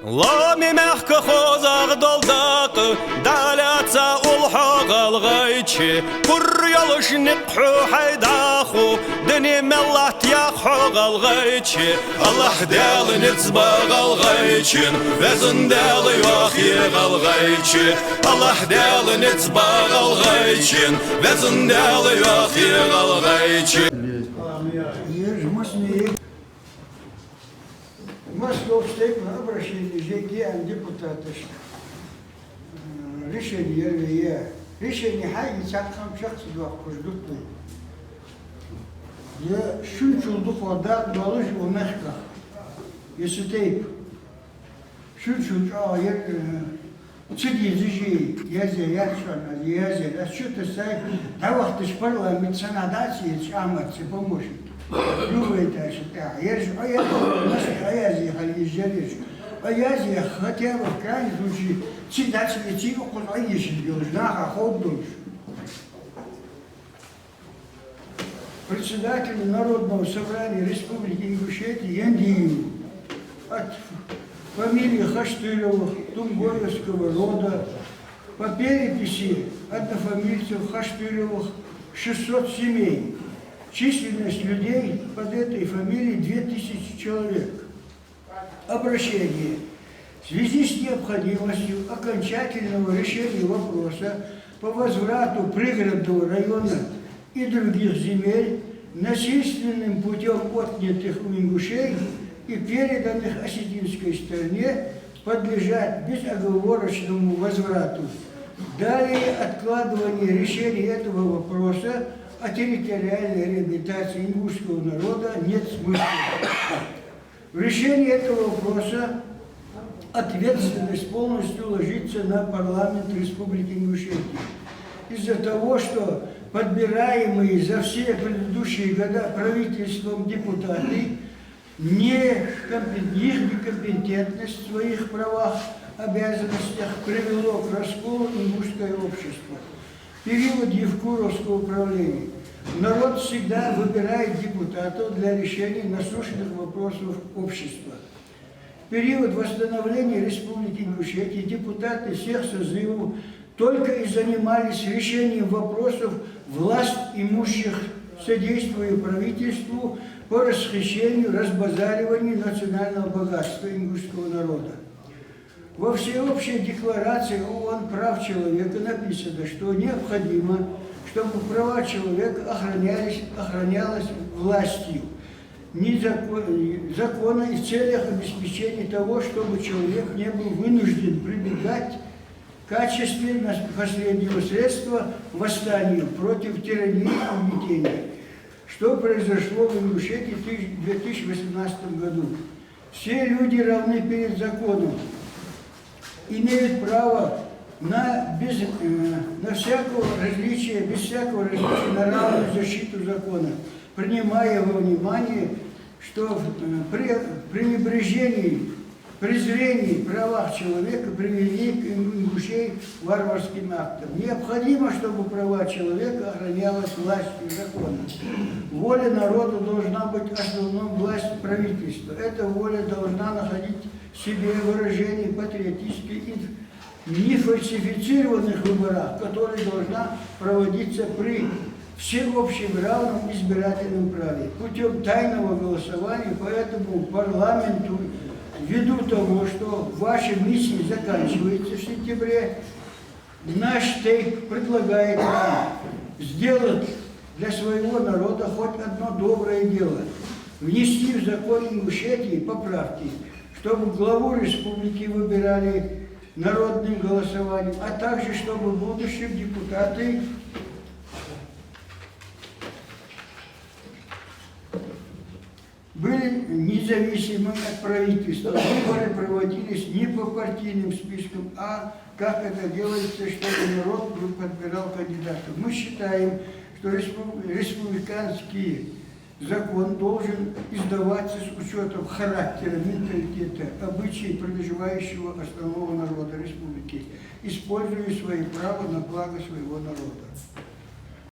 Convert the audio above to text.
لامي مخك خوزاغ دولداق دالاتsa ulhagal gaychi Kuryalış niqhu haydakhu Dini mellat yakhugal gaychi Allah deli nitzbagal gaychin Vezin deli yakhigal gaychi Allah deli nitzbagal gaychin Vezin deli yakhigal gaychi Московский обращение ЖГ депутаты решение hayır çakam şahsı da kurduk. Ya şu çulduk orada dalış o mehka. Yesiteyip şu çulduk ayet çıdiyeci yazı yaşana yazı şu tesay ta vakti parlament sanadasi amatsi pomoş. Любит это, я же, я халижериш, я хотел в крайнем случае читать эти околоишь, должна ходить. Председатель Народного собрания Республики Ингушетия Яндиев от фамилии Хаштыревых Тумгоевского рода по переписи однофамильцев Хаштыревых 600 семей. Численность людей под этой фамилией 2000 человек. Обращение. В связи с необходимостью окончательного решения вопроса по возврату пригородного района и других земель насильственным путем отнятых у ингушей и переданных осетинской стороне подлежат безоговорочному возврату. Далее откладывание решения этого вопроса о территориальной реабилитации ингушского народа нет смысла. В решении этого вопроса ответственность полностью ложится на парламент Республики Ингушетия. Из-за того, что подбираемые за все предыдущие года правительством депутаты их некомпетентность в своих правах, обязанностях привело к расколу ингушское общество. В период Евкуровского правления народ всегда выбирает депутатов для решения насущных вопросов общества. В период восстановления Республики Ингушетия депутаты всех созывов только и занимались решением вопросов власть имущих, содействуя правительству по расхищению, разбазариванию национального богатства ингушского народа. Во всеобщей декларации ООН прав человека написано, что необходимо, чтобы права человека охранялись властью, закона и в целях обеспечения того, чтобы человек не был вынужден прибегать в качестве последнего средства восстанию против тирании и угнетения, что произошло в Ингушетии в 2018 году. Все люди равны перед законом, имеют право на всякого различия, без всякого различия на равную защиту закона, принимая во внимание, что при пренебрежении, презрении правах человека привели к ингушей варварским актам. Необходимо, чтобы права человека охранялась властью закона. Воля народа должна быть основной властью правительства. Эта воля должна находить в себе выражение патриотической и нефальсифицированных выборах, которые должна проводиться при всеобщем равном избирательном праве путем тайного голосования. Поэтому парламенту, ввиду того, что ваша миссия заканчивается в сентябре, наш ТЭЙК предлагает нам сделать для своего народа хоть одно доброе дело, внести в закон Ингушетии поправки, чтобы главу республики выбирали народным голосованием, а также чтобы будущие депутаты были независимы от правительства. Выборы проводились не по партийным спискам, а как это делается, чтобы народ подбирал кандидатов. Мы считаем, что республиканский закон должен издаваться с учетом характера, менталитета, обычаев проживающего основного народа республики, используя свои права на благо своего народа.